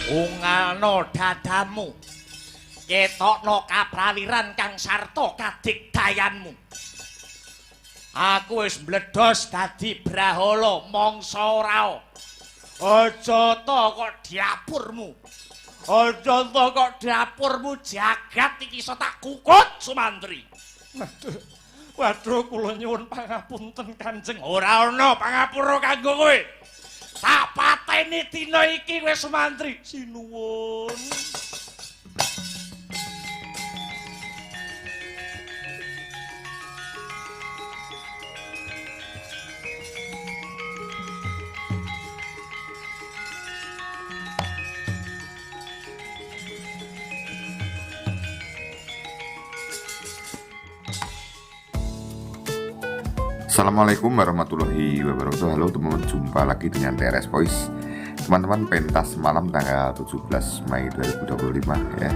Ungalno dadamu. Ketokno kaprawiran kang sarta kadigdayanmu. Aku wis mbledhos dadi brahala mangsa ora. Aja ta kok dapurmu. Aja ta kok dapurmu jagat iki iso tak kukut Sumantri. Waduh kula nyuwun pangapunten Kanjeng. Ora ana pangapura kanggo kowe. Tak pateni dina iki kowe Sumantri. Sinuwun. Assalamualaikum warahmatullahi wabarakatuh. Halo teman-teman, jumpa lagi dengan TRS Voice. Teman-teman, pentas malam tanggal 17 Mei 2025 ya.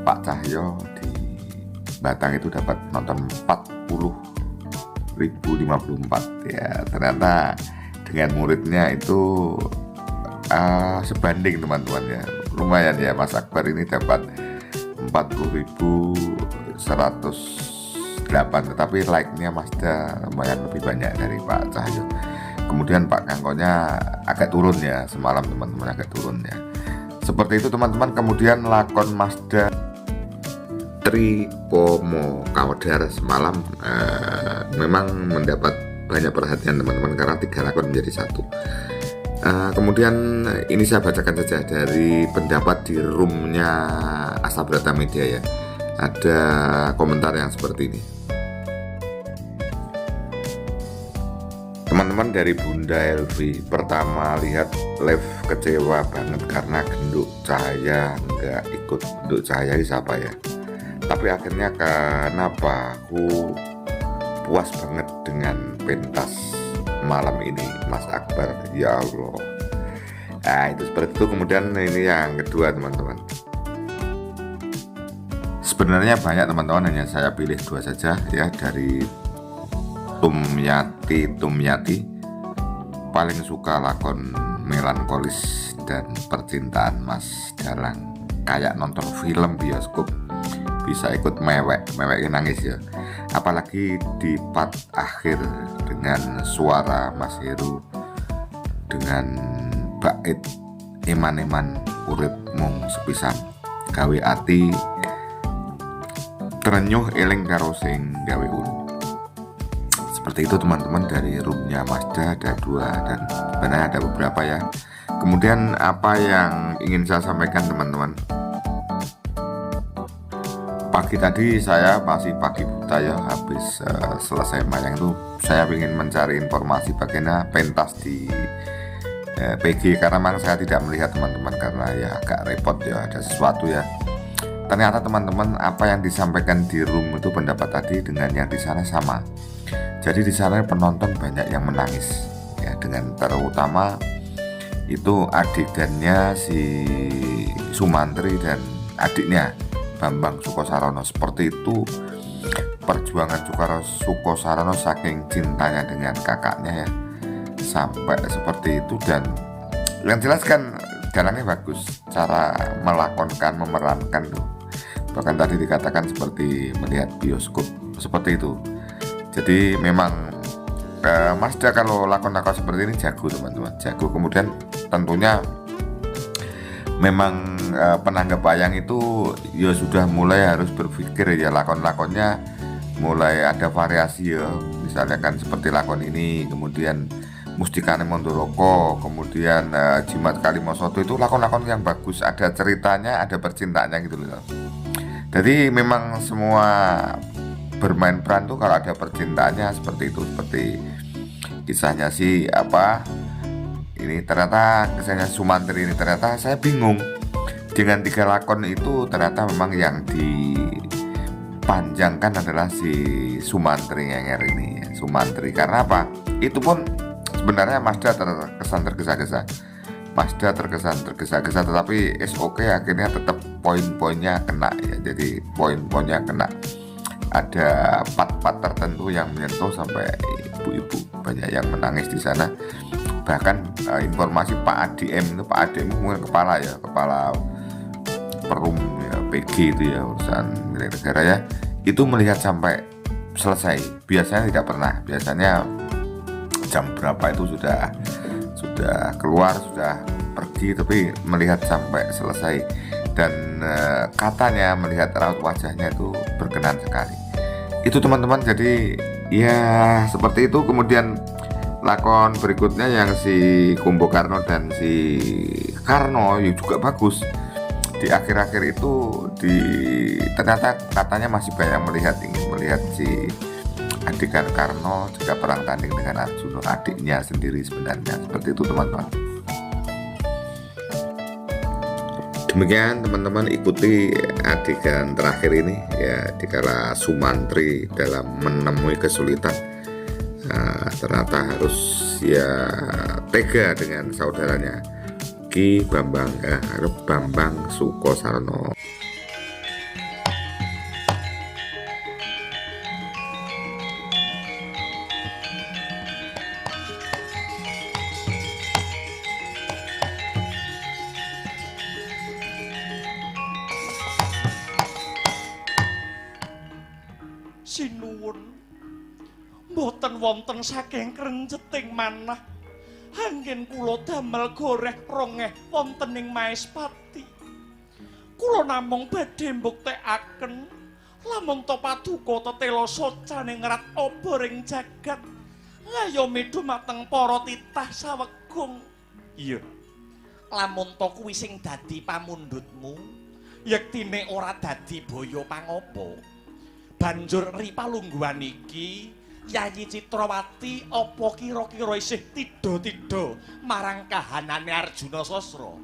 Pak Cahyo di Batang itu dapat nonton 40.054 ya. Ternyata dengan muridnya itu sebanding teman-teman ya. Lumayan ya, Mas Akbar ini dapat 40.108, tetapi like-nya Mazda lumayan lebih banyak dari Pak Cahyo. Kemudian Pak Kangkonya agak turun ya, semalam teman-teman agak turun ya. Seperti itu teman-teman. Kemudian lakon Mazda Tripomo Kawedar semalam memang mendapat banyak perhatian teman-teman karena 3 lakon menjadi satu. Kemudian ini saya bacakan saja dari pendapat di roomnya Asabrata Media ya. Ada komentar yang seperti ini. Teman-teman dari Bunda Elvi, pertama lihat live kecewa banget karena Genduk Cahaya nggak ikut. Genduk Cahaya siapa ya? Tapi akhirnya kenapa aku puas banget dengan pentas malam ini, Mas Akbar. Ya Allah. Nah itu seperti itu. Kemudian ini yang kedua teman-teman. Sebenarnya banyak teman-teman, hanya saya pilih 2 saja ya. Dari Tumyati paling suka lakon melankolis dan percintaan Mas Dalang, kayak nonton film bioskop, bisa ikut mewek nangis ya. Apalagi di part akhir dengan suara Mas Heru dengan bait eman-eman urip mung sepisan gawe ati terenyuh eling karo sing gawe ulu. Seperti itu teman-teman dari roomnya Mazda, ada 2 dan sebenarnya ada beberapa ya. Kemudian apa yang ingin saya sampaikan teman-teman, pagi tadi saya masih pagi buta ya, habis selesai mayang itu saya ingin mencari informasi bagaimana pentas di PG, karena memang saya tidak melihat teman-teman karena ya agak repot ya, ada sesuatu ya. Ternyata teman-teman apa yang disampaikan di room itu pendapat tadi dengan yang di sana sama. Jadi di sana penonton banyak yang menangis ya, dengan terutama itu adegannya si Sumantri dan adiknya Bambang Sukosarono. Seperti itu perjuangan Sukosarono saking cintanya dengan kakaknya ya, sampai seperti itu. Dan yang jelas kan jalannya bagus, cara melakonkan, memerankan tuh. Bahkan tadi dikatakan seperti melihat bioskop, seperti itu. Jadi memang Mazda kalau lakon-lakon seperti ini jago teman-teman, jago. Kemudian tentunya memang penanggap wayang itu ya sudah mulai harus berpikir ya, lakon-lakonnya mulai ada variasi ya. Misalnya kan seperti lakon ini, kemudian Mustikane Mondoroko, kemudian Jimat Kalimosoto, itu lakon-lakon yang bagus, ada ceritanya, ada percintaannya gitu loh. Jadi memang semua bermain peran tuh kalau ada percintaannya seperti itu. Seperti kisahnya si ini, ternyata kisahnya Sumantri ini, ternyata saya bingung dengan 3 lakon itu. Ternyata memang yang dipanjangkan adalah si Sumantri Ngenger ini ya, Sumantri. Karena apa? Itu pun sebenarnya Mazda terkesan tergesa-gesa. Mazda terkesan tergesa-gesa, tetapi SOK akhirnya tetap poin-poinnya kena ya. Jadi poin-poinnya kena. Ada part-part tertentu yang menyentuh sampai ibu-ibu banyak yang menangis di sana. bahkan informasi Pak ADM itu, Pak ADM mungkin kepala Perum ya, PG itu ya, urusan milik negara ya, itu melihat sampai selesai. Biasanya tidak pernah, biasanya jam berapa itu sudah keluar, sudah pergi, tapi melihat sampai selesai. Dan katanya melihat raut wajahnya itu berkenan sekali. Itu teman-teman, jadi ya seperti itu. Kemudian lakon berikutnya yang si Kumbo Karno dan si Karno ya juga bagus. Di akhir-akhir itu ternyata katanya masih banyak ingin melihat si adegan Karno jika perang tanding dengan Arjuna, adiknya sendiri sebenarnya. Seperti itu teman-teman. Demikian teman-teman, ikuti adegan terakhir ini ya, dikala Sumantri dalam menemui kesulitan, ternyata harus ya tega dengan saudaranya Ki Bambang Sukosarno. Sinuwun, mboten wonten saking krenceting manah. Anggen kula damel goreh rongeh wonten ing Maespati. Kula namung badhe mbuktekaken lamun to paduka tetela socaning ngrat obor ing jagat ngayomi dumateng para titah sawegung. Iya. Lamun to kuwi sing dadi pamundhutmu, yektine ora dadi baya pangapa. Banjur ripalungguhan iki Yayi Citrawati apa kira-kira isih tida-tida marang kahanane Arjuna Sasra?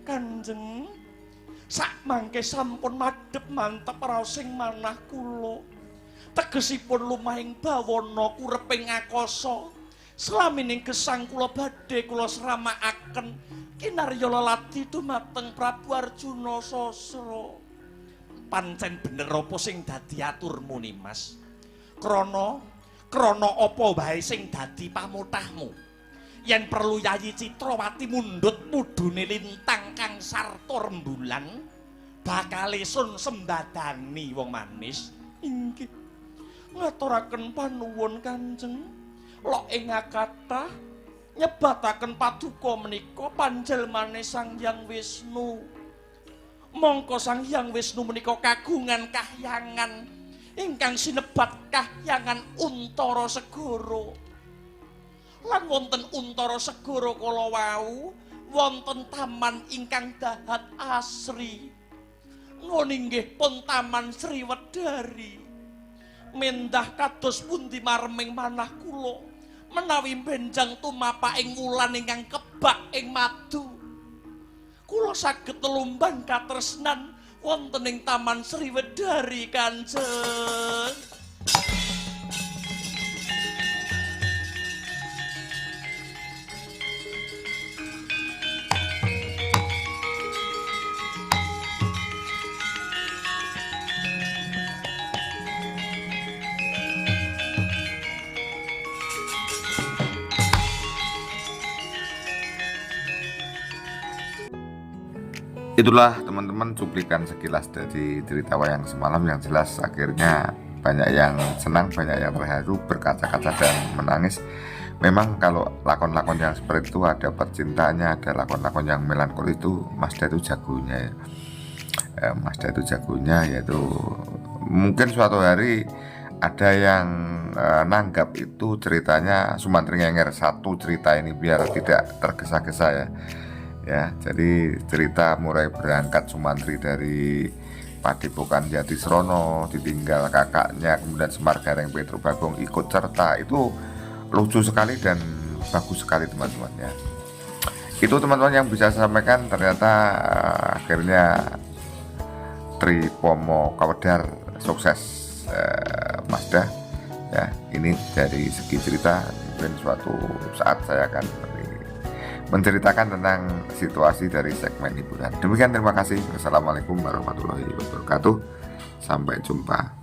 Kanjeng, sakmangke sampun madhep mantep raosing manah kula. Tegesipun lumahing bawana kureping akasa. Slamining gesang kula badhe kula sramakaken kinarya leladi dumateng Prabu Arjuna Sasra. Pancen bener apa sing dadi aturmu Nimas? Krana apa wae sing dadi pamutahmu? Yen perlu Yayi Citrawati mundhut mudune lintang kang sarta rembulan, bakale sun sembadani wong manis. Inggih. Ngaturaken panuwun Kanjeng. Lok ing kathah nyebataken paduka menika panjelmane Sang Hyang Wisnu. Mongko Sang Hyang Wisnu menika kagungan kahyangan ingkang sinebat kahyangan Untara Segara. Lan wonten Untara Segara kala wau wonten taman ingkang dahat asri. Ngon inggih pun Taman Sriwedari. Mendah kados pundi marming manah kula menawi benjang tumapak ing wulan ingkang kebak ing madu. Kula saged telumbang katresnan wonten ing Taman Sriwedari Kanjeng. Itulah teman-teman cuplikan sekilas dari cerita wayang semalam, yang jelas akhirnya banyak yang senang, banyak yang terharu, berkaca-kaca dan menangis. Memang kalau lakon-lakon yang seperti itu ada percintaannya, ada lakon-lakon yang melankolis, itu Masda itu jagonya ya. Masda itu jagonya, yaitu mungkin suatu hari ada yang nanggap itu ceritanya Sumantri Ngenger satu cerita ini biar tidak tergesa-gesa ya. Ya, jadi cerita mulai berangkat Sumantri dari Padepokan Jatisrono, ditinggal kakaknya, kemudian Semar Gareng Petro Bagong ikut serta, itu lucu sekali dan bagus sekali teman-teman ya. Itu teman-teman yang bisa saya sampaikan. Ternyata akhirnya Tripomo Kawedar sukses Masda ya. Ini dari segi cerita, mungkin suatu saat saya akan menceritakan tentang situasi dari segmen hiburan. Demikian, terima kasih. Wassalamualaikum warahmatullahi wabarakatuh. Sampai jumpa.